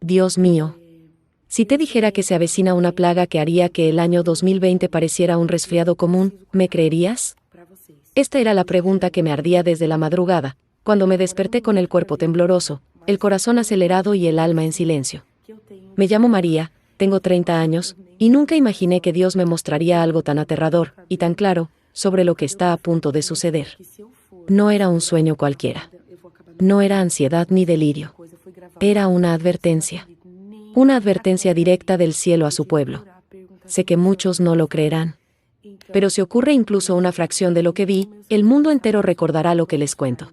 Dios mío. Si te dijera que se avecina una plaga que haría que el año 2020 pareciera un resfriado común, ¿me creerías? Esta era la pregunta que me ardía desde la madrugada, cuando me desperté con el cuerpo tembloroso, el corazón acelerado y el alma en silencio. Me llamo María, tengo 30 años, y nunca imaginé que Dios me mostraría algo tan aterrador, y tan claro, sobre lo que está a punto de suceder. No era un sueño cualquiera. No era ansiedad ni delirio. Era una advertencia. Una advertencia directa del cielo a su pueblo. Sé que muchos no lo creerán. Pero si ocurre incluso una fracción de lo que vi, el mundo entero recordará lo que les cuento.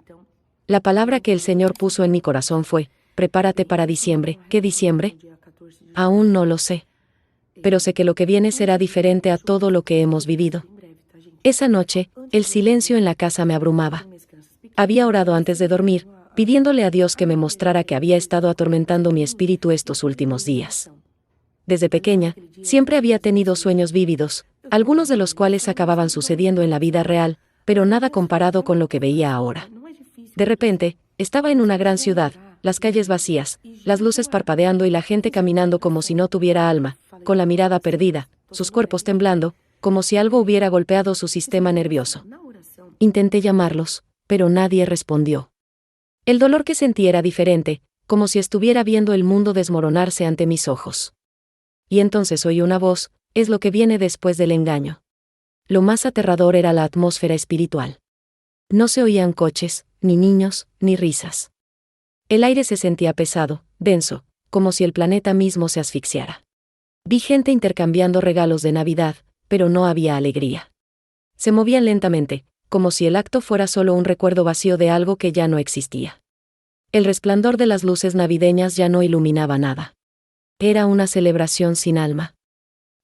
La palabra que el Señor puso en mi corazón fue: prepárate para diciembre. ¿Qué diciembre? Aún no lo sé. Pero sé que lo que viene será diferente a todo lo que hemos vivido. Esa noche, el silencio en la casa me abrumaba. Había orado antes de dormir, pidiéndole a Dios que me mostrara que había estado atormentando mi espíritu estos últimos días. Desde pequeña, siempre había tenido sueños vívidos, algunos de los cuales acababan sucediendo en la vida real, pero nada comparado con lo que veía ahora. De repente, estaba en una gran ciudad, las calles vacías, las luces parpadeando y la gente caminando como si no tuviera alma, con la mirada perdida, sus cuerpos temblando, como si algo hubiera golpeado su sistema nervioso. Intenté llamarlos, pero nadie respondió. El dolor que sentí era diferente, como si estuviera viendo el mundo desmoronarse ante mis ojos. Y entonces oí una voz: es lo que viene después del engaño. Lo más aterrador era la atmósfera espiritual. No se oían coches, ni niños, ni risas. El aire se sentía pesado, denso, como si el planeta mismo se asfixiara. Vi gente intercambiando regalos de Navidad, pero no había alegría. Se movían lentamente, como si el acto fuera solo un recuerdo vacío de algo que ya no existía. El resplandor de las luces navideñas ya no iluminaba nada. Era una celebración sin alma.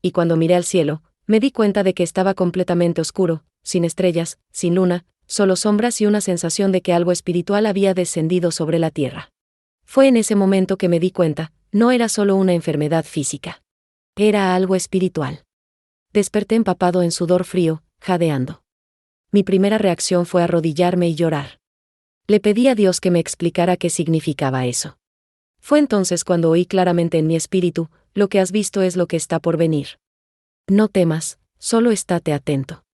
Y cuando miré al cielo, me di cuenta de que estaba completamente oscuro, sin estrellas, sin luna, solo sombras y una sensación de que algo espiritual había descendido sobre la tierra. Fue en ese momento que me di cuenta: no era solo una enfermedad física. Era algo espiritual. Desperté empapado en sudor frío, jadeando. Mi primera reacción fue arrodillarme y llorar. Le pedí a Dios que me explicara qué significaba eso. Fue entonces cuando oí claramente en mi espíritu: lo que has visto es lo que está por venir. No temas, solo estate atento.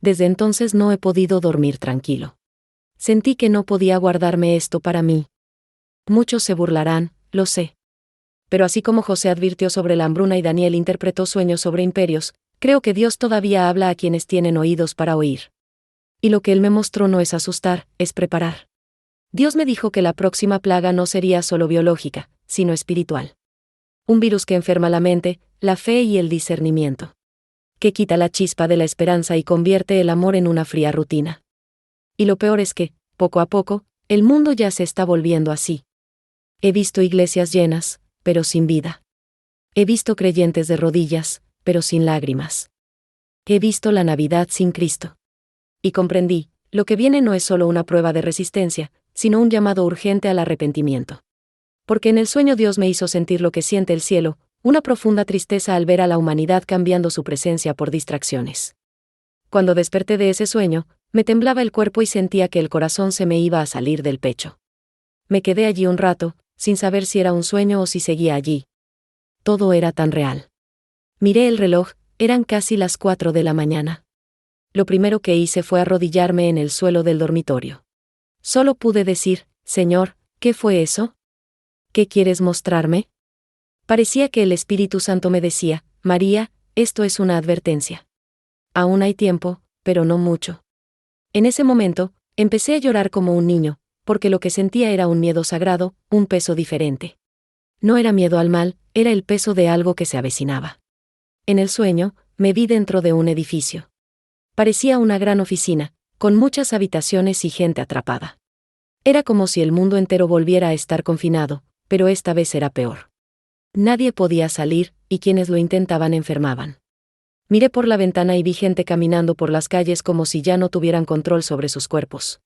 Desde entonces no he podido dormir tranquilo. Sentí que no podía guardarme esto para mí. Muchos se burlarán, lo sé. Pero así como José advirtió sobre la hambruna y Daniel interpretó sueños sobre imperios, creo que Dios todavía habla a quienes tienen oídos para oír. Y lo que Él me mostró no es asustar, es preparar. Dios me dijo que la próxima plaga no sería solo biológica, sino espiritual. Un virus que enferma la mente, la fe y el discernimiento. Que quita la chispa de la esperanza y convierte el amor en una fría rutina. Y lo peor es que, poco a poco, el mundo ya se está volviendo así. He visto iglesias llenas, pero sin vida. He visto creyentes de rodillas, pero sin lágrimas. He visto la Navidad sin Cristo. Y comprendí: lo que viene no es solo una prueba de resistencia, sino un llamado urgente al arrepentimiento. Porque en el sueño Dios me hizo sentir lo que siente el cielo, una profunda tristeza al ver a la humanidad cambiando su presencia por distracciones. Cuando desperté de ese sueño, me temblaba el cuerpo y sentía que el corazón se me iba a salir del pecho. Me quedé allí un rato, sin saber si era un sueño o si seguía allí. Todo era tan real. Miré el reloj, eran casi las 4 de la mañana. Lo primero que hice fue arrodillarme en el suelo del dormitorio. Solo pude decir: Señor, ¿qué fue eso? ¿Qué quieres mostrarme? Parecía que el Espíritu Santo me decía: María, esto es una advertencia. Aún hay tiempo, pero no mucho. En ese momento, empecé a llorar como un niño, porque lo que sentía era un miedo sagrado, un peso diferente. No era miedo al mal, era el peso de algo que se avecinaba. En el sueño, me vi dentro de un edificio. Parecía una gran oficina, con muchas habitaciones y gente atrapada. Era como si el mundo entero volviera a estar confinado, pero esta vez era peor. Nadie podía salir, y quienes lo intentaban enfermaban. Miré por la ventana y vi gente caminando por las calles como si ya no tuvieran control sobre sus cuerpos.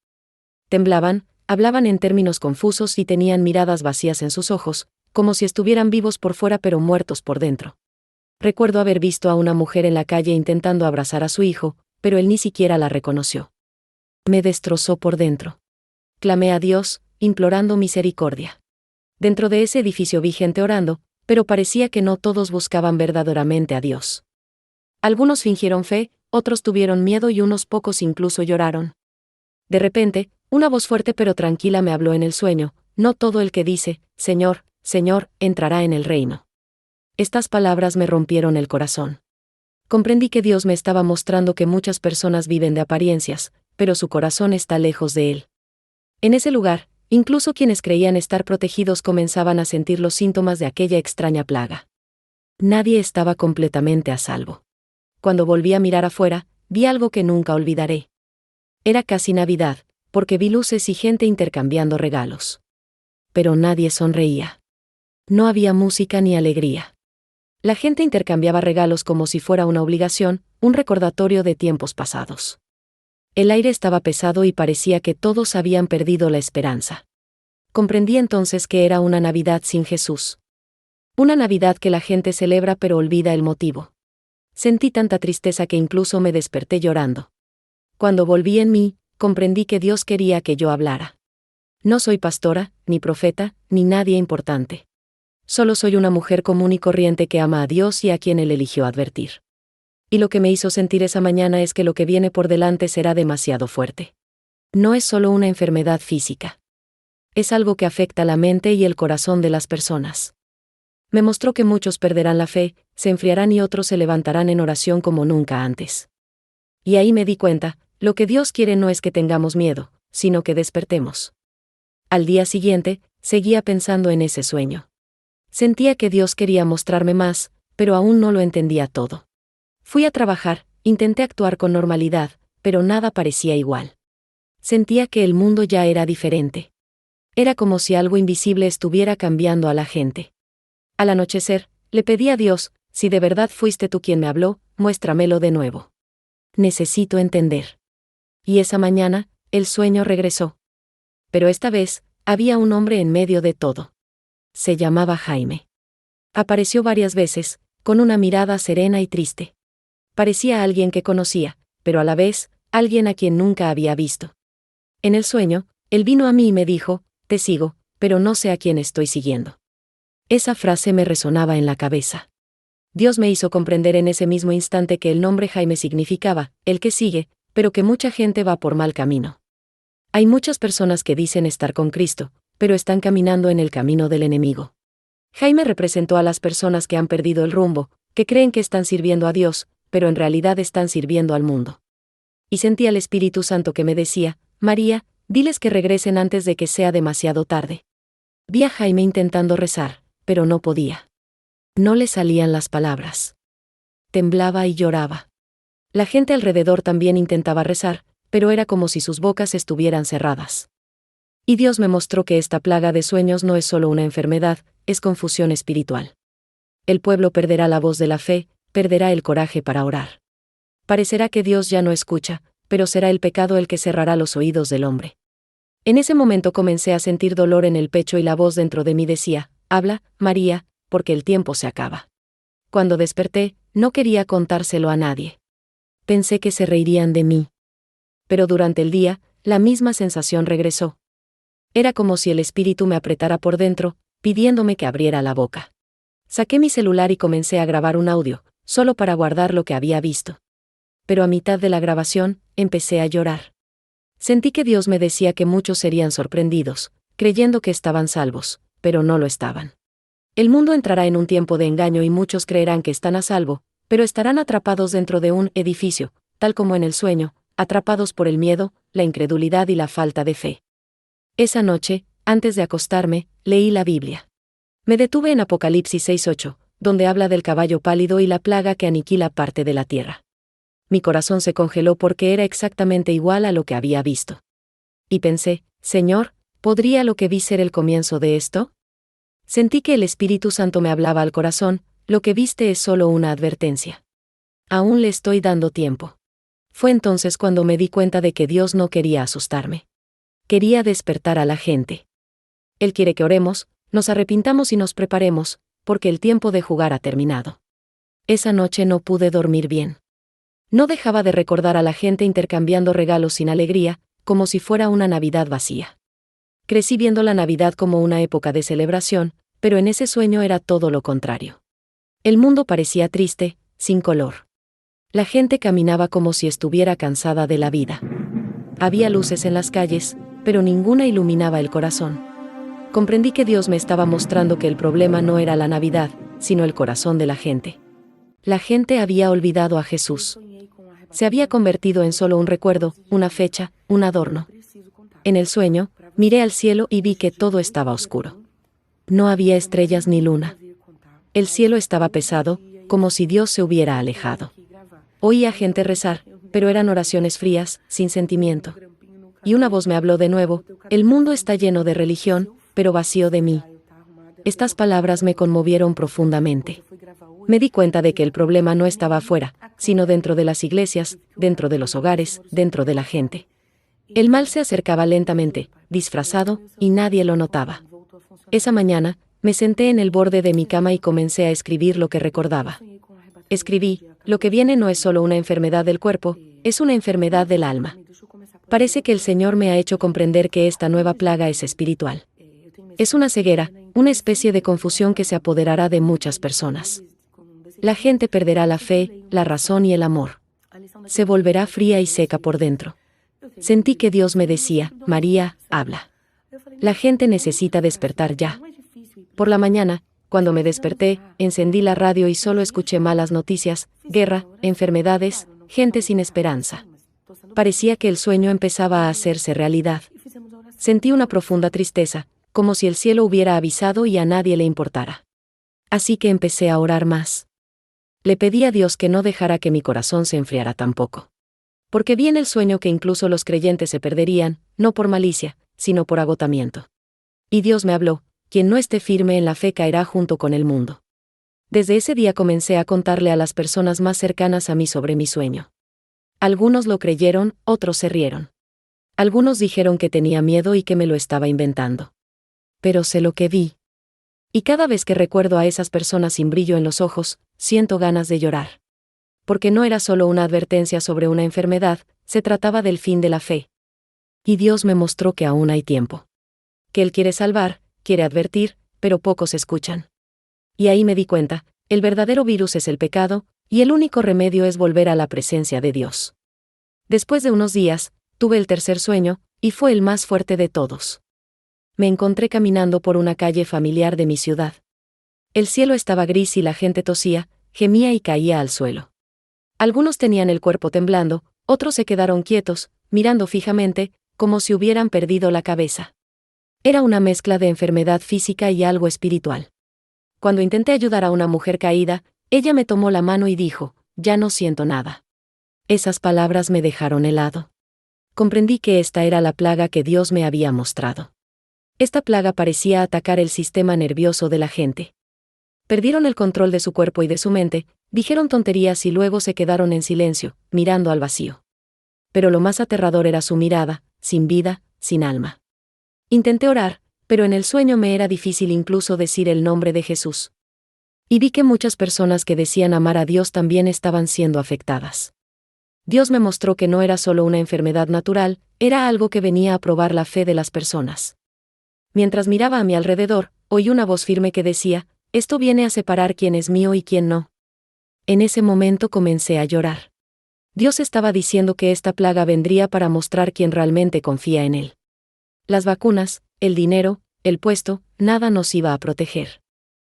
Temblaban, hablaban en términos confusos y tenían miradas vacías en sus ojos, como si estuvieran vivos por fuera pero muertos por dentro. Recuerdo haber visto a una mujer en la calle intentando abrazar a su hijo, pero él ni siquiera la reconoció. Me destrozó por dentro. Clamé a Dios, implorando misericordia. Dentro de ese edificio vi gente orando, pero parecía que no todos buscaban verdaderamente a Dios. Algunos fingieron fe, otros tuvieron miedo y unos pocos incluso lloraron. De repente, una voz fuerte pero tranquila me habló en el sueño: no todo el que dice, Señor, Señor, entrará en el reino. Estas palabras me rompieron el corazón. Comprendí que Dios me estaba mostrando que muchas personas viven de apariencias, pero su corazón está lejos de Él. En ese lugar, incluso quienes creían estar protegidos comenzaban a sentir los síntomas de aquella extraña plaga. Nadie estaba completamente a salvo. Cuando volví a mirar afuera, vi algo que nunca olvidaré. Era casi Navidad, porque vi luces y gente intercambiando regalos. Pero nadie sonreía. No había música ni alegría. La gente intercambiaba regalos como si fuera una obligación, un recordatorio de tiempos pasados. El aire estaba pesado y parecía que todos habían perdido la esperanza. Comprendí entonces que era una Navidad sin Jesús. Una Navidad que la gente celebra pero olvida el motivo. Sentí tanta tristeza que incluso me desperté llorando. Cuando volví en mí, comprendí que Dios quería que yo hablara. No soy pastora, ni profeta, ni nadie importante. Solo soy una mujer común y corriente que ama a Dios y a quien Él eligió advertir. Y lo que me hizo sentir esa mañana es que lo que viene por delante será demasiado fuerte. No es solo una enfermedad física. Es algo que afecta la mente y el corazón de las personas. Me mostró que muchos perderán la fe, se enfriarán y otros se levantarán en oración como nunca antes. Y ahí me di cuenta, lo que Dios quiere no es que tengamos miedo, sino que despertemos. Al día siguiente, seguía pensando en ese sueño. Sentía que Dios quería mostrarme más, pero aún no lo entendía todo. Fui a trabajar, intenté actuar con normalidad, pero nada parecía igual. Sentía que el mundo ya era diferente. Era como si algo invisible estuviera cambiando a la gente. Al anochecer, le pedí a Dios: si de verdad fuiste tú quien me habló, muéstramelo de nuevo. Necesito entender. Y esa mañana, el sueño regresó. Pero esta vez, había un hombre en medio de todo. Se llamaba Jaime. Apareció varias veces, con una mirada serena y triste. Parecía alguien que conocía, pero a la vez, alguien a quien nunca había visto. En el sueño, él vino a mí y me dijo: te sigo, pero no sé a quién estoy siguiendo. Esa frase me resonaba en la cabeza. Dios me hizo comprender en ese mismo instante que el nombre Jaime significaba el que sigue, pero que mucha gente va por mal camino. Hay muchas personas que dicen estar con Cristo, pero están caminando en el camino del enemigo. Jaime representó a las personas que han perdido el rumbo, que creen que están sirviendo a Dios, pero en realidad están sirviendo al mundo. Y sentí al Espíritu Santo que me decía: María, diles que regresen antes de que sea demasiado tarde. Vi a Jaime intentando rezar, pero no podía. No le salían las palabras. Temblaba y lloraba. La gente alrededor también intentaba rezar, pero era como si sus bocas estuvieran cerradas. Y Dios me mostró que esta plaga de sueños no es solo una enfermedad, es confusión espiritual. El pueblo perderá la voz de la fe, perderá el coraje para orar. Parecerá que Dios ya no escucha, pero será el pecado el que cerrará los oídos del hombre. En ese momento comencé a sentir dolor en el pecho y la voz dentro de mí decía: habla, María, porque el tiempo se acaba. Cuando desperté, no quería contárselo a nadie. Pensé que se reirían de mí. Pero durante el día, la misma sensación regresó. Era como si el espíritu me apretara por dentro, pidiéndome que abriera la boca. Saqué mi celular y comencé a grabar un audio, solo para guardar lo que había visto. Pero a mitad de la grabación, empecé a llorar. Sentí que Dios me decía que muchos serían sorprendidos, creyendo que estaban salvos, pero no lo estaban. El mundo entrará en un tiempo de engaño y muchos creerán que están a salvo, pero estarán atrapados dentro de un edificio, tal como en el sueño, atrapados por el miedo, la incredulidad y la falta de fe. Esa noche, antes de acostarme, leí la Biblia. Me detuve en Apocalipsis 6:8, donde habla del caballo pálido y la plaga que aniquila parte de la tierra. Mi corazón se congeló porque era exactamente igual a lo que había visto. Y pensé: Señor, ¿podría lo que vi ser el comienzo de esto? Sentí que el Espíritu Santo me hablaba al corazón: lo que viste es solo una advertencia. Aún le estoy dando tiempo. Fue entonces cuando me di cuenta de que Dios no quería asustarme. Quería despertar a la gente. Él quiere que oremos, nos arrepintamos y nos preparemos, porque el tiempo de jugar ha terminado. Esa noche no pude dormir bien. No dejaba de recordar a la gente intercambiando regalos sin alegría, como si fuera una Navidad vacía. Crecí viendo la Navidad como una época de celebración, pero en ese sueño era todo lo contrario. El mundo parecía triste, sin color. La gente caminaba como si estuviera cansada de la vida. Había luces en las calles, pero ninguna iluminaba el corazón. Comprendí que Dios me estaba mostrando que el problema no era la Navidad, sino el corazón de la gente. La gente había olvidado a Jesús. Se había convertido en solo un recuerdo, una fecha, un adorno. En el sueño, miré al cielo y vi que todo estaba oscuro. No había estrellas ni luna. El cielo estaba pesado, como si Dios se hubiera alejado. Oía gente rezar, pero eran oraciones frías, sin sentimiento. Y una voz me habló de nuevo: el mundo está lleno de religión, pero vacío de mí. Estas palabras me conmovieron profundamente. Me di cuenta de que el problema no estaba afuera, sino dentro de las iglesias, dentro de los hogares, dentro de la gente. El mal se acercaba lentamente, disfrazado, y nadie lo notaba. Esa mañana, me senté en el borde de mi cama y comencé a escribir lo que recordaba. Escribí: lo que viene no es solo una enfermedad del cuerpo, es una enfermedad del alma. Parece que el Señor me ha hecho comprender que esta nueva plaga es espiritual. Es una ceguera, una especie de confusión que se apoderará de muchas personas. La gente perderá la fe, la razón y el amor. Se volverá fría y seca por dentro. Sentí que Dios me decía: María, habla. La gente necesita despertar ya. Por la mañana, cuando me desperté, encendí la radio y solo escuché malas noticias, guerra, enfermedades, gente sin esperanza. Parecía que el sueño empezaba a hacerse realidad. Sentí una profunda tristeza, como si el cielo hubiera avisado y a nadie le importara. Así que empecé a orar más. Le pedí a Dios que no dejara que mi corazón se enfriara tampoco. Porque vi en el sueño que incluso los creyentes se perderían, no por malicia, sino por agotamiento. Y Dios me habló: quien no esté firme en la fe caerá junto con el mundo. Desde ese día comencé a contarle a las personas más cercanas a mí sobre mi sueño. Algunos lo creyeron, otros se rieron. Algunos dijeron que tenía miedo y que me lo estaba inventando. Pero sé lo que vi. Y cada vez que recuerdo a esas personas sin brillo en los ojos, siento ganas de llorar. Porque no era solo una advertencia sobre una enfermedad, se trataba del fin de la fe. Y Dios me mostró que aún hay tiempo. Que Él quiere salvar, quiere advertir, pero pocos escuchan. Y ahí me di cuenta: el verdadero virus es el pecado, y el único remedio es volver a la presencia de Dios. Después de unos días, tuve el tercer sueño, y fue el más fuerte de todos. Me encontré caminando por una calle familiar de mi ciudad. El cielo estaba gris y la gente tosía, gemía y caía al suelo. Algunos tenían el cuerpo temblando, otros se quedaron quietos, mirando fijamente, como si hubieran perdido la cabeza. Era una mezcla de enfermedad física y algo espiritual. Cuando intenté ayudar a una mujer caída, ella me tomó la mano y dijo: ya no siento nada. Esas palabras me dejaron helado. Comprendí que esta era la plaga que Dios me había mostrado. Esta plaga parecía atacar el sistema nervioso de la gente. Perdieron el control de su cuerpo y de su mente, dijeron tonterías y luego se quedaron en silencio, mirando al vacío. Pero lo más aterrador era su mirada, sin vida, sin alma. Intenté orar, pero en el sueño me era difícil incluso decir el nombre de Jesús. Y vi que muchas personas que decían amar a Dios también estaban siendo afectadas. Dios me mostró que no era solo una enfermedad natural, era algo que venía a probar la fe de las personas. Mientras miraba a mi alrededor, oí una voz firme que decía: esto viene a separar quién es mío y quién no. En ese momento comencé a llorar. Dios estaba diciendo que esta plaga vendría para mostrar quién realmente confía en Él. Las vacunas, el dinero, el puesto, nada nos iba a proteger.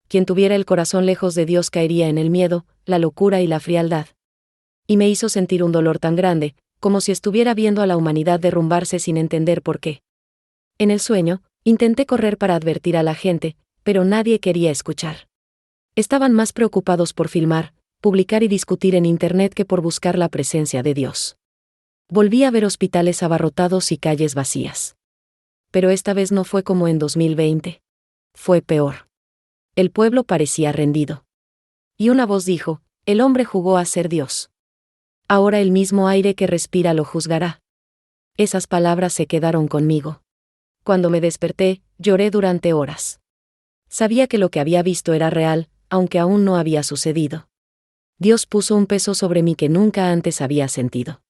Quien tuviera el corazón lejos de Dios caería en el miedo, la locura y la frialdad. Y me hizo sentir un dolor tan grande, como si estuviera viendo a la humanidad derrumbarse sin entender por qué. En el sueño, intenté correr para advertir a la gente, pero nadie quería escuchar. Estaban más preocupados por filmar, publicar y discutir en Internet que por buscar la presencia de Dios. Volví a ver hospitales abarrotados y calles vacías. Pero esta vez no fue como en 2020. Fue peor. El pueblo parecía rendido. Y una voz dijo: el hombre jugó a ser Dios. Ahora el mismo aire que respira lo juzgará. Esas palabras se quedaron conmigo. Cuando me desperté, lloré durante horas. Sabía que lo que había visto era real, aunque aún no había sucedido. Dios puso un peso sobre mí que nunca antes había sentido.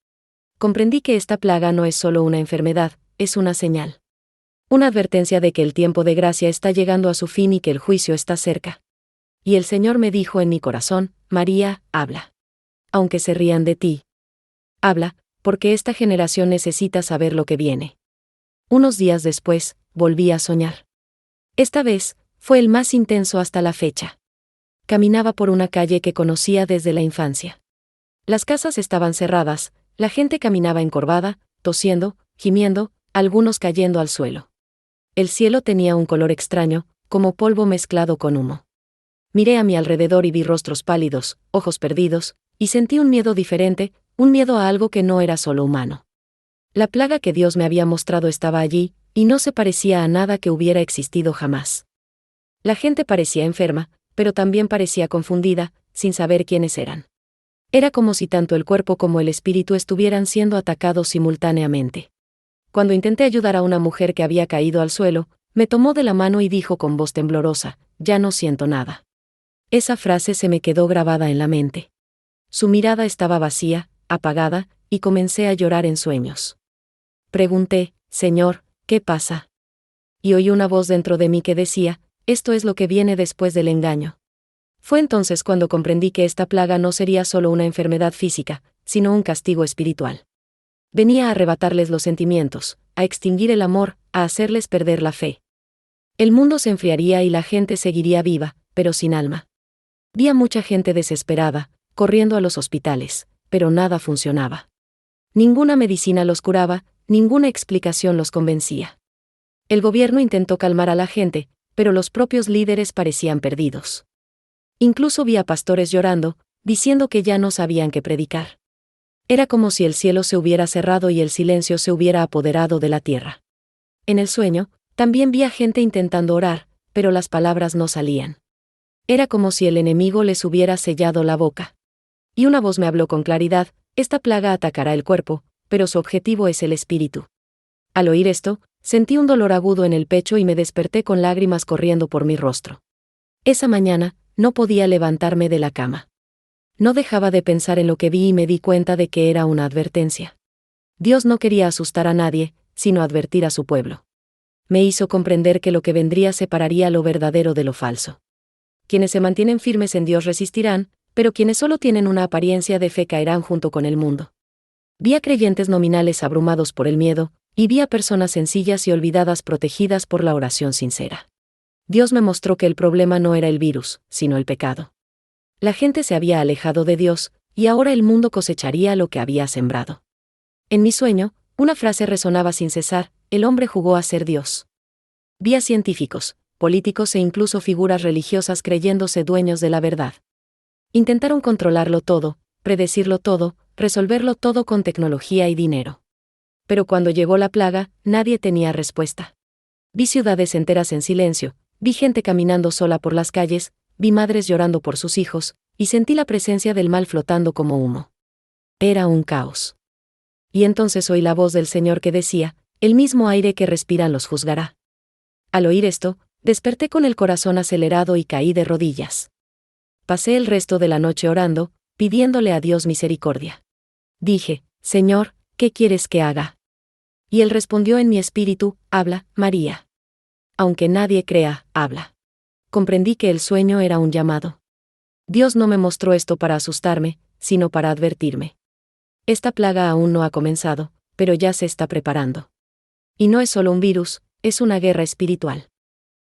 Comprendí que esta plaga no es solo una enfermedad, es una señal. Una advertencia de que el tiempo de gracia está llegando a su fin y que el juicio está cerca. Y el Señor me dijo en mi corazón: María, habla. Aunque se rían de ti. Habla, porque esta generación necesita saber lo que viene. Unos días después, volví a soñar. Esta vez, fue el más intenso hasta la fecha. Caminaba por una calle que conocía desde la infancia. Las casas estaban cerradas, la gente caminaba encorvada, tosiendo, gimiendo, algunos cayendo al suelo. El cielo tenía un color extraño, como polvo mezclado con humo. Miré a mi alrededor y vi rostros pálidos, ojos perdidos, y sentí un miedo diferente, un miedo a algo que no era solo humano. La plaga que Dios me había mostrado estaba allí, y no se parecía a nada que hubiera existido jamás. La gente parecía enferma, pero también parecía confundida, sin saber quiénes eran. Era como si tanto el cuerpo como el espíritu estuvieran siendo atacados simultáneamente. Cuando intenté ayudar a una mujer que había caído al suelo, me tomó de la mano y dijo con voz temblorosa: «Ya no siento nada». Esa frase se me quedó grabada en la mente. Su mirada estaba vacía, apagada, y comencé a llorar en sueños. Pregunté: «Señor, ¿qué pasa?». Y oí una voz dentro de mí que decía: «Esto es lo que viene después del engaño». Fue entonces cuando comprendí que esta plaga no sería solo una enfermedad física, sino un castigo espiritual. Venía a arrebatarles los sentimientos, a extinguir el amor, a hacerles perder la fe. El mundo se enfriaría y la gente seguiría viva, pero sin alma. Vi a mucha gente desesperada, corriendo a los hospitales, pero nada funcionaba. Ninguna medicina los curaba, ninguna explicación los convencía. El gobierno intentó calmar a la gente, pero los propios líderes parecían perdidos. Incluso vi a pastores llorando, diciendo que ya no sabían qué predicar. Era como si el cielo se hubiera cerrado y el silencio se hubiera apoderado de la tierra. En el sueño, también vi a gente intentando orar, pero las palabras no salían. Era como si el enemigo les hubiera sellado la boca. Y una voz me habló con claridad: «Esta plaga atacará el cuerpo, pero su objetivo es el espíritu». Al oír esto, sentí un dolor agudo en el pecho y me desperté con lágrimas corriendo por mi rostro. Esa mañana, no podía levantarme de la cama. No dejaba de pensar en lo que vi y me di cuenta de que era una advertencia. Dios no quería asustar a nadie, sino advertir a su pueblo. Me hizo comprender que lo que vendría separaría lo verdadero de lo falso. Quienes se mantienen firmes en Dios resistirán, pero quienes solo tienen una apariencia de fe caerán junto con el mundo. Vi a creyentes nominales abrumados por el miedo, y vi a personas sencillas y olvidadas protegidas por la oración sincera. Dios me mostró que el problema no era el virus, sino el pecado. La gente se había alejado de Dios, y ahora el mundo cosecharía lo que había sembrado. En mi sueño, una frase resonaba sin cesar: «El hombre jugó a ser Dios». Vi a científicos, políticos e incluso figuras religiosas creyéndose dueños de la verdad. Intentaron controlarlo todo, predecirlo todo, resolverlo todo con tecnología y dinero. Pero cuando llegó la plaga, nadie tenía respuesta. Vi ciudades enteras en silencio, vi gente caminando sola por las calles, vi madres llorando por sus hijos, y sentí la presencia del mal flotando como humo. Era un caos. Y entonces oí la voz del Señor que decía: «El mismo aire que respiran los juzgará». Al oír esto, desperté con el corazón acelerado y caí de rodillas. Pasé el resto de la noche orando, pidiéndole a Dios misericordia. Dije: «Señor, ¿qué quieres que haga?». Y Él respondió en mi espíritu: «Habla, María. Aunque nadie crea, habla». Comprendí que el sueño era un llamado. Dios no me mostró esto para asustarme, sino para advertirme. Esta plaga aún no ha comenzado, pero ya se está preparando. Y no es solo un virus, es una guerra espiritual.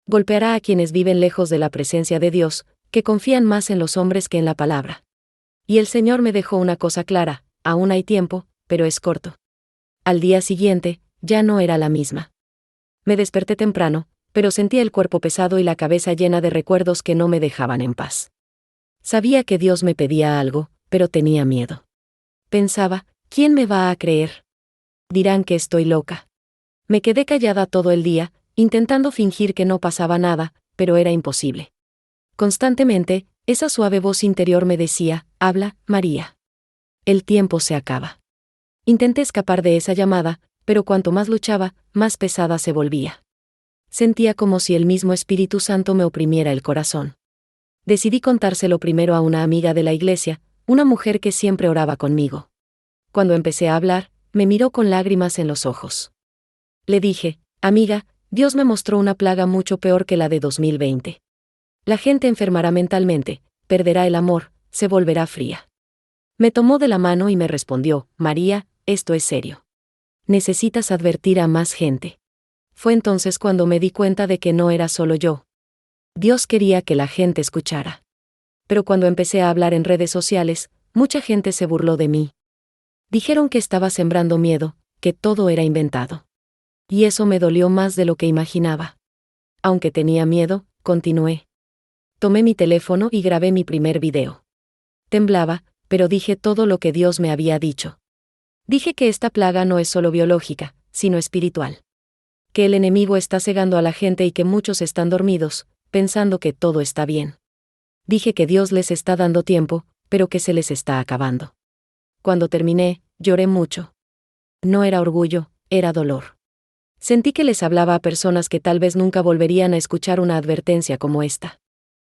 Golpeará a quienes viven lejos de la presencia de Dios, que confían más en los hombres que en la palabra. Y el Señor me dejó una cosa clara: aún hay tiempo, pero es corto. Al día siguiente, ya no era la misma. Me desperté temprano, pero sentía el cuerpo pesado y la cabeza llena de recuerdos que no me dejaban en paz. Sabía que Dios me pedía algo, pero tenía miedo. Pensaba: ¿quién me va a creer? Dirán que estoy loca. Me quedé callada todo el día, intentando fingir que no pasaba nada, pero era imposible. Constantemente, esa suave voz interior me decía: «Habla, María. El tiempo se acaba». Intenté escapar de esa llamada, pero cuanto más luchaba, más pesada se volvía. Sentía como si el mismo Espíritu Santo me oprimiera el corazón. Decidí contárselo primero a una amiga de la iglesia, una mujer que siempre oraba conmigo. Cuando empecé a hablar, me miró con lágrimas en los ojos. Le dije: «Amiga, Dios me mostró una plaga mucho peor que la de 2020. La gente enfermará mentalmente, perderá el amor, se volverá fría. Me tomó de la mano y me respondió, María, esto es serio. Necesitas advertir a más gente. Fue entonces cuando me di cuenta de que no era solo yo. Dios quería que la gente escuchara. Pero cuando empecé a hablar en redes sociales, mucha gente se burló de mí. Dijeron que estaba sembrando miedo, que todo era inventado. Y eso me dolió más de lo que imaginaba. Aunque tenía miedo, continué. Tomé mi teléfono y grabé mi primer video. Temblaba, pero dije todo lo que Dios me había dicho. Dije que esta plaga no es solo biológica, sino espiritual. Que el enemigo está cegando a la gente y que muchos están dormidos, pensando que todo está bien. Dije que Dios les está dando tiempo, pero que se les está acabando. Cuando terminé, lloré mucho. No era orgullo, era dolor. Sentí que les hablaba a personas que tal vez nunca volverían a escuchar una advertencia como esta.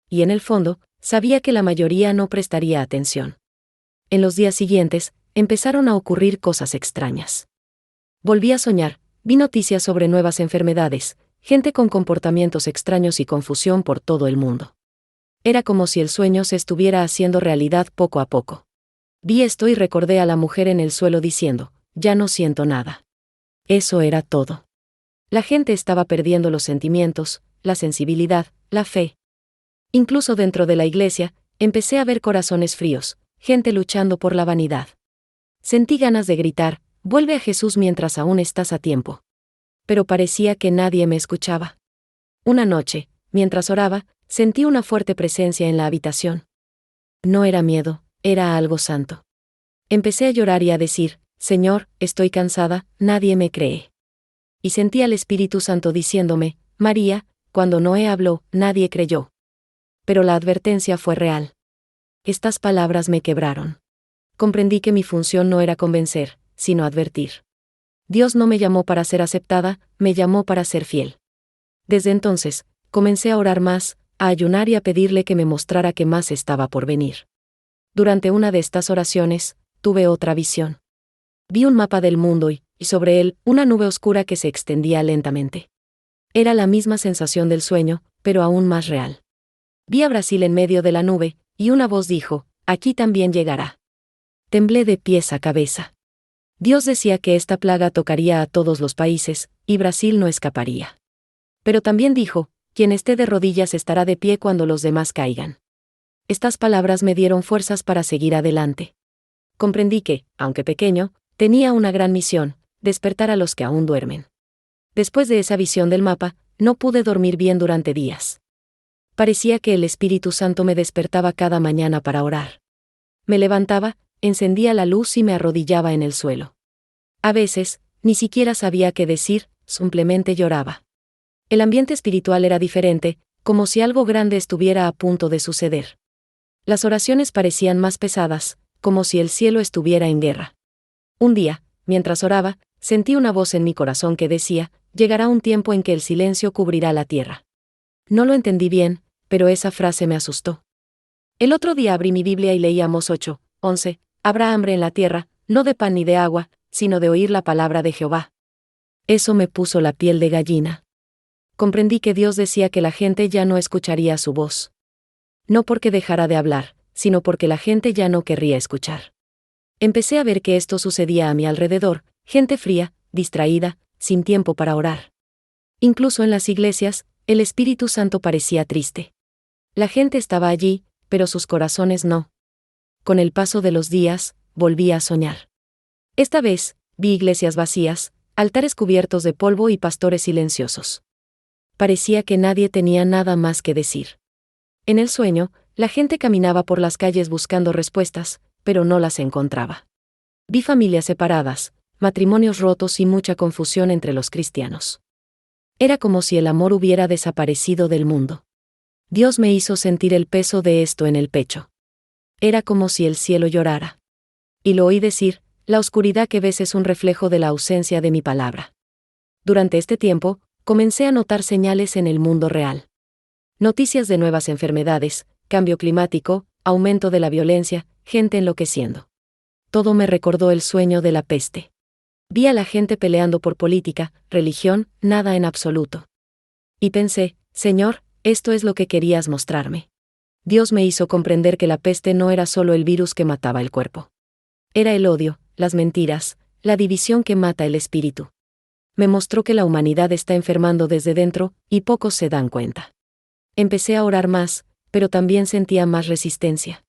Y en el fondo, sabía que la mayoría no prestaría atención. En los días siguientes, empezaron a ocurrir cosas extrañas. Volví a soñar, vi noticias sobre nuevas enfermedades, gente con comportamientos extraños y confusión por todo el mundo. Era como si el sueño se estuviera haciendo realidad poco a poco. Vi esto y recordé a la mujer en el suelo diciendo, ya no siento nada. Eso era todo. La gente estaba perdiendo los sentimientos, la sensibilidad, la fe. Incluso dentro de la iglesia, empecé a ver corazones fríos, gente luchando por la vanidad. Sentí ganas de gritar, vuelve a Jesús mientras aún estás a tiempo. Pero parecía que nadie me escuchaba. Una noche, mientras oraba, sentí una fuerte presencia en la habitación. No era miedo, era algo santo. Empecé a llorar y a decir, Señor, estoy cansada, nadie me cree. Y sentí al Espíritu Santo diciéndome, María, cuando Noé habló, nadie creyó. Pero la advertencia fue real. Estas palabras me quebraron. Comprendí que mi función no era convencer, sino advertir. Dios no me llamó para ser aceptada, me llamó para ser fiel. Desde entonces, comencé a orar más, a ayunar y a pedirle que me mostrara qué más estaba por venir. Durante una de estas oraciones, tuve otra visión. Vi un mapa del mundo y sobre él, una nube oscura que se extendía lentamente. Era la misma sensación del sueño, pero aún más real. Vi a Brasil en medio de la nube, y una voz dijo, aquí también llegará. Temblé de pies a cabeza. Dios decía que esta plaga tocaría a todos los países, y Brasil no escaparía. Pero también dijo, quien esté de rodillas estará de pie cuando los demás caigan. Estas palabras me dieron fuerzas para seguir adelante. Comprendí que, aunque pequeño, tenía una gran misión, despertar a los que aún duermen. Después de esa visión del mapa, no pude dormir bien durante días. Parecía que el Espíritu Santo me despertaba cada mañana para orar. Me levantaba, encendía la luz y me arrodillaba en el suelo. A veces, ni siquiera sabía qué decir, simplemente lloraba. El ambiente espiritual era diferente, como si algo grande estuviera a punto de suceder. Las oraciones parecían más pesadas, como si el cielo estuviera en guerra. Un día, mientras oraba, sentí una voz en mi corazón que decía, llegará un tiempo en que el silencio cubrirá la tierra. No lo entendí bien, pero esa frase me asustó. El otro día abrí mi Biblia y leí Amós 8:11, habrá hambre en la tierra, no de pan ni de agua, sino de oír la palabra de Jehová. Eso me puso la piel de gallina. Comprendí que Dios decía que la gente ya no escucharía su voz. No porque dejara de hablar, sino porque la gente ya no querría escuchar. Empecé a ver que esto sucedía a mi alrededor, gente fría, distraída, sin tiempo para orar. Incluso en las iglesias, el Espíritu Santo parecía triste. La gente estaba allí, pero sus corazones no. Con el paso de los días, volví a soñar. Esta vez, vi iglesias vacías, altares cubiertos de polvo y pastores silenciosos. Parecía que nadie tenía nada más que decir. En el sueño, la gente caminaba por las calles buscando respuestas, pero no las encontraba. Vi familias separadas, matrimonios rotos y mucha confusión entre los cristianos. Era como si el amor hubiera desaparecido del mundo. Dios me hizo sentir el peso de esto en el pecho. Era como si el cielo llorara. Y lo oí decir, la oscuridad que ves es un reflejo de la ausencia de mi palabra. Durante este tiempo, comencé a notar señales en el mundo real. Noticias de nuevas enfermedades, cambio climático, aumento de la violencia, gente enloqueciendo. Todo me recordó el sueño de la peste. Vi a la gente peleando por política, religión, nada en absoluto. Y pensé, Señor, esto es lo que querías mostrarme. Dios me hizo comprender que la peste no era solo el virus que mataba el cuerpo. Era el odio, las mentiras, la división que mata el espíritu. Me mostró que la humanidad está enfermando desde dentro, y pocos se dan cuenta. Empecé a orar más, pero también sentía más resistencia.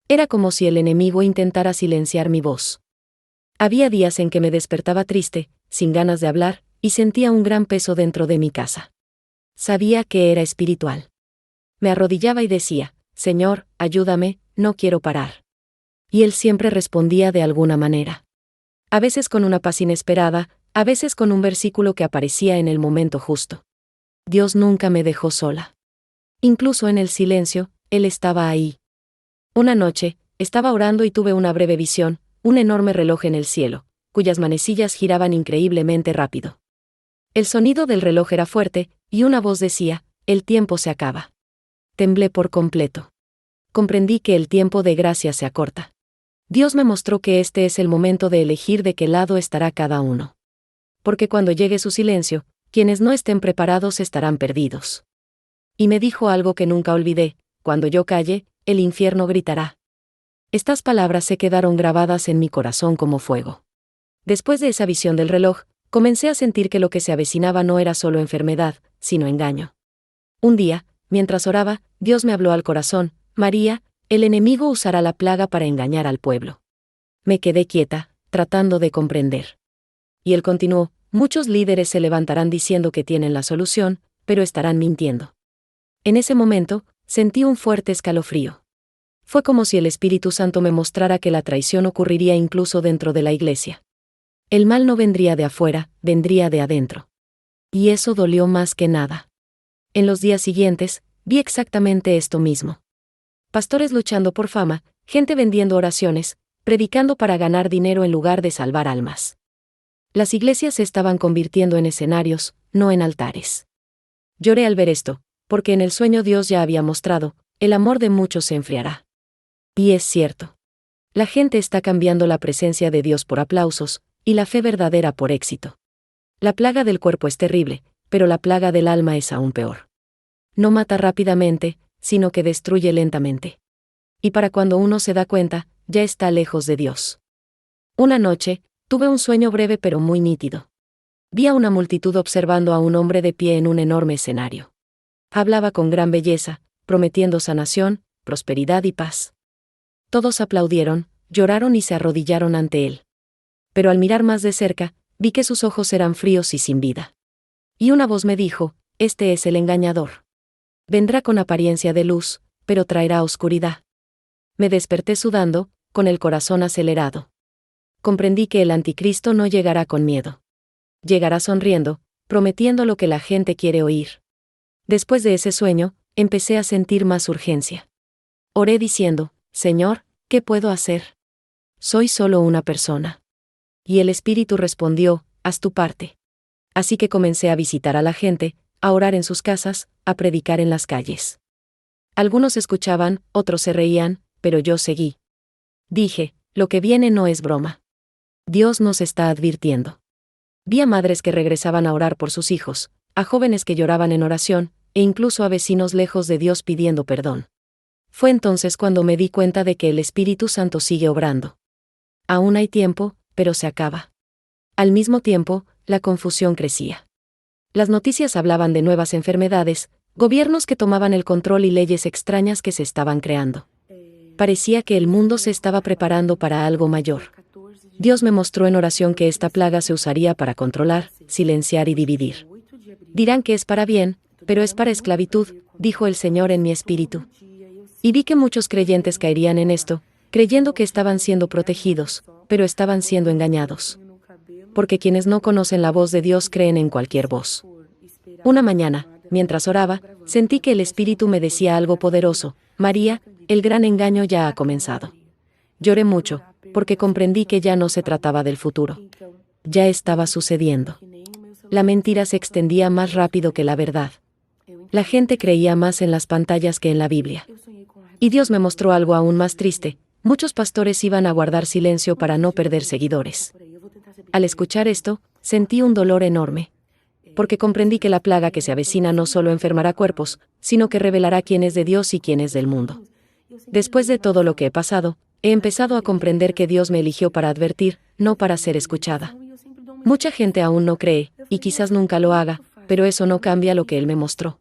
Era como si el enemigo intentara silenciar mi voz. Había días en que me despertaba triste, sin ganas de hablar, y sentía un gran peso dentro de mi casa. Sabía que era espiritual. Me arrodillaba y decía, Señor, ayúdame, no quiero parar. Y Él siempre respondía de alguna manera. A veces con una paz inesperada, a veces con un versículo que aparecía en el momento justo. Dios nunca me dejó sola. Incluso en el silencio, Él estaba ahí. Una noche, estaba orando y tuve una breve visión, un enorme reloj en el cielo, cuyas manecillas giraban increíblemente rápido. El sonido del reloj era fuerte, y una voz decía, el tiempo se acaba. Temblé por completo. Comprendí que el tiempo de gracia se acorta. Dios me mostró que este es el momento de elegir de qué lado estará cada uno. Porque cuando llegue su silencio, quienes no estén preparados estarán perdidos. Y me dijo algo que nunca olvidé, cuando yo calle, el infierno gritará. Estas palabras se quedaron grabadas en mi corazón como fuego. Después de esa visión del reloj, comencé a sentir que lo que se avecinaba no era solo enfermedad, sino engaño. Un día, mientras oraba, Dios me habló al corazón, María, el enemigo usará la plaga para engañar al pueblo. Me quedé quieta, tratando de comprender. Y él continuó, muchos líderes se levantarán diciendo que tienen la solución, pero estarán mintiendo. En ese momento, sentí un fuerte escalofrío. Fue como si el Espíritu Santo me mostrara que la traición ocurriría incluso dentro de la iglesia. El mal no vendría de afuera, vendría de adentro. Y eso dolió más que nada. En los días siguientes, vi exactamente esto mismo. Pastores luchando por fama, gente vendiendo oraciones, predicando para ganar dinero en lugar de salvar almas. Las iglesias se estaban convirtiendo en escenarios, no en altares. Lloré al ver esto, porque en el sueño Dios ya había mostrado, el amor de muchos se enfriará. Y es cierto. La gente está cambiando la presencia de Dios por aplausos, y la fe verdadera por éxito. La plaga del cuerpo es terrible, pero la plaga del alma es aún peor. No mata rápidamente, sino que destruye lentamente. Y para cuando uno se da cuenta, ya está lejos de Dios. Una noche, tuve un sueño breve pero muy nítido. Vi a una multitud observando a un hombre de pie en un enorme escenario. Hablaba con gran belleza, prometiendo sanación, prosperidad y paz. Todos aplaudieron, lloraron y se arrodillaron ante él. Pero al mirar más de cerca, vi que sus ojos eran fríos y sin vida. Y una voz me dijo, este es el engañador. Vendrá con apariencia de luz, pero traerá oscuridad. Me desperté sudando, con el corazón acelerado. Comprendí que el anticristo no llegará con miedo. Llegará sonriendo, prometiendo lo que la gente quiere oír. Después de ese sueño, empecé a sentir más urgencia. Oré diciendo, Señor, ¿qué puedo hacer? Soy solo una persona. Y el Espíritu respondió, haz tu parte. Así que comencé a visitar a la gente, a orar en sus casas, a predicar en las calles. Algunos escuchaban, otros se reían, pero yo seguí. Dije, lo que viene no es broma. Dios nos está advirtiendo. Vi a madres que regresaban a orar por sus hijos, a jóvenes que lloraban en oración, e incluso a vecinos lejos de Dios pidiendo perdón. Fue entonces cuando me di cuenta de que el Espíritu Santo sigue obrando. Aún hay tiempo, pero se acaba. Al mismo tiempo, la confusión crecía. Las noticias hablaban de nuevas enfermedades, gobiernos que tomaban el control y leyes extrañas que se estaban creando. Parecía que el mundo se estaba preparando para algo mayor. Dios me mostró en oración que esta plaga se usaría para controlar, silenciar y dividir. Dirán que es para bien, pero es para esclavitud, dijo el Señor en mi espíritu. Y vi que muchos creyentes caerían en esto, creyendo que estaban siendo protegidos, pero estaban siendo engañados. Porque quienes no conocen la voz de Dios creen en cualquier voz. Una mañana, mientras oraba, sentí que el Espíritu me decía algo poderoso, María, el gran engaño ya ha comenzado. Lloré mucho, porque comprendí que ya no se trataba del futuro. Ya estaba sucediendo. La mentira se extendía más rápido que la verdad. La gente creía más en las pantallas que en la Biblia. Y Dios me mostró algo aún más triste, muchos pastores iban a guardar silencio para no perder seguidores. Al escuchar esto, sentí un dolor enorme. Porque comprendí que la plaga que se avecina no solo enfermará cuerpos, sino que revelará quién es de Dios y quién es del mundo. Después de todo lo que he pasado, he empezado a comprender que Dios me eligió para advertir, no para ser escuchada. Mucha gente aún no cree, y quizás nunca lo haga, pero eso no cambia lo que Él me mostró.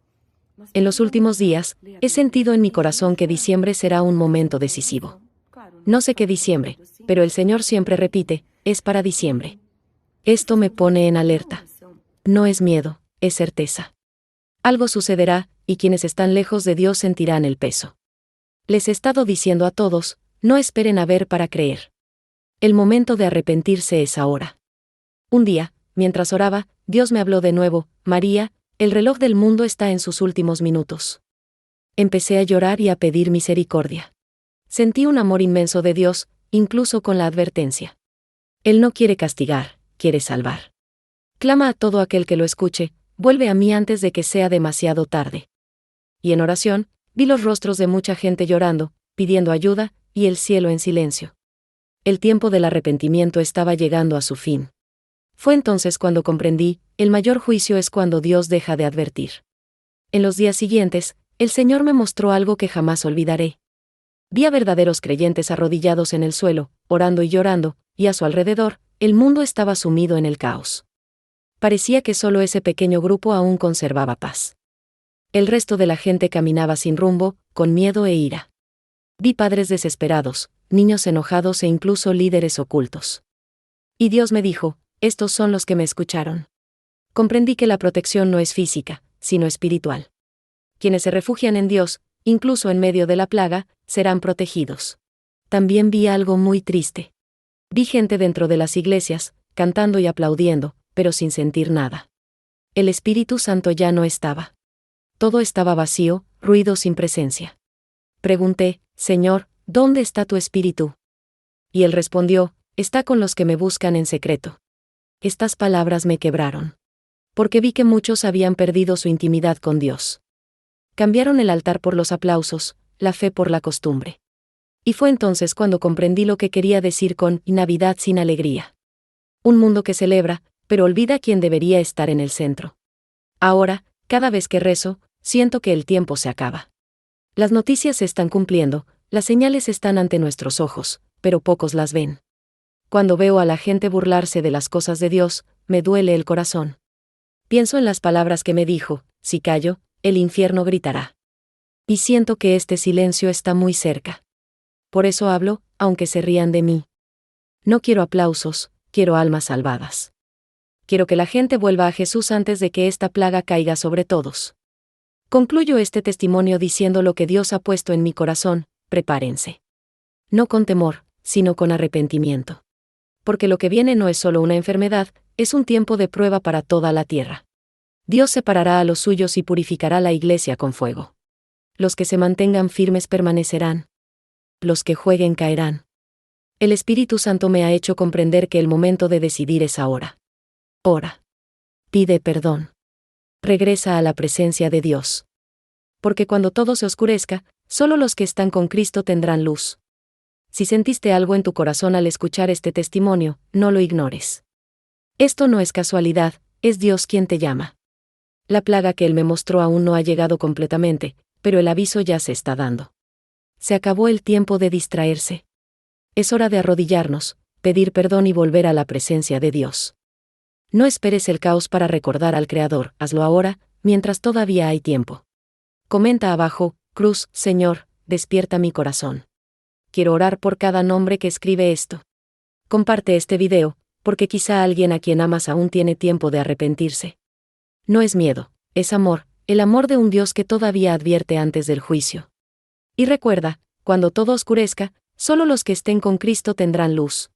En los últimos días, he sentido en mi corazón que diciembre será un momento decisivo. No sé qué diciembre, pero el Señor siempre repite, es para diciembre. Esto me pone en alerta. No es miedo, es certeza. Algo sucederá, y quienes están lejos de Dios sentirán el peso. Les he estado diciendo a todos, no esperen a ver para creer. El momento de arrepentirse es ahora. Un día, mientras oraba, Dios me habló de nuevo, María, el reloj del mundo está en sus últimos minutos. Empecé a llorar y a pedir misericordia. Sentí un amor inmenso de Dios, incluso con la advertencia. Él no quiere castigar, quiere salvar. Clama a todo aquel que lo escuche, vuelve a mí antes de que sea demasiado tarde. Y en oración, vi los rostros de mucha gente llorando, pidiendo ayuda, y el cielo en silencio. El tiempo del arrepentimiento estaba llegando a su fin. Fue entonces cuando comprendí, el mayor juicio es cuando Dios deja de advertir. En los días siguientes, el Señor me mostró algo que jamás olvidaré. Vi a verdaderos creyentes arrodillados en el suelo, orando y llorando, y a su alrededor, el mundo estaba sumido en el caos. Parecía que solo ese pequeño grupo aún conservaba paz. El resto de la gente caminaba sin rumbo, con miedo e ira. Vi padres desesperados, niños enojados e incluso líderes ocultos. Y Dios me dijo, estos son los que me escucharon. Comprendí que la protección no es física, sino espiritual. Quienes se refugian en Dios, incluso en medio de la plaga, serán protegidos. También vi algo muy triste. Vi gente dentro de las iglesias, cantando y aplaudiendo, pero sin sentir nada. El Espíritu Santo ya no estaba. Todo estaba vacío, ruido sin presencia. Pregunté, Señor, ¿dónde está tu Espíritu? Y Él respondió, está con los que me buscan en secreto. Estas palabras me quebraron. Porque vi que muchos habían perdido su intimidad con Dios. Cambiaron el altar por los aplausos, la fe por la costumbre. Y fue entonces cuando comprendí lo que quería decir con Navidad sin alegría. Un mundo que celebra, pero olvida quién debería estar en el centro. Ahora, cada vez que rezo, siento que el tiempo se acaba. Las noticias se están cumpliendo, las señales están ante nuestros ojos, pero pocos las ven. Cuando veo a la gente burlarse de las cosas de Dios, me duele el corazón. Pienso en las palabras que me dijo, si callo, el infierno gritará. Y siento que este silencio está muy cerca. Por eso hablo, aunque se rían de mí. No quiero aplausos, quiero almas salvadas. Quiero que la gente vuelva a Jesús antes de que esta plaga caiga sobre todos. Concluyo este testimonio diciendo lo que Dios ha puesto en mi corazón, prepárense. No con temor, sino con arrepentimiento. Porque lo que viene no es solo una enfermedad, es un tiempo de prueba para toda la tierra. Dios separará a los suyos y purificará la iglesia con fuego. Los que se mantengan firmes permanecerán. Los que jueguen caerán. El Espíritu Santo me ha hecho comprender que el momento de decidir es ahora. Ora. Pide perdón. Regresa a la presencia de Dios. Porque cuando todo se oscurezca, solo los que están con Cristo tendrán luz. Si sentiste algo en tu corazón al escuchar este testimonio, no lo ignores. Esto no es casualidad, es Dios quien te llama. La plaga que Él me mostró aún no ha llegado completamente, pero el aviso ya se está dando. Se acabó el tiempo de distraerse. Es hora de arrodillarnos, pedir perdón y volver a la presencia de Dios. No esperes el caos para recordar al Creador, hazlo ahora, mientras todavía hay tiempo. Comenta abajo, Cruz, Señor, despierta mi corazón. Quiero orar por cada nombre que escribe esto. Comparte este video, porque quizá alguien a quien amas aún tiene tiempo de arrepentirse. No es miedo, es amor, el amor de un Dios que todavía advierte antes del juicio. Y recuerda, cuando todo oscurezca, solo los que estén con Cristo tendrán luz.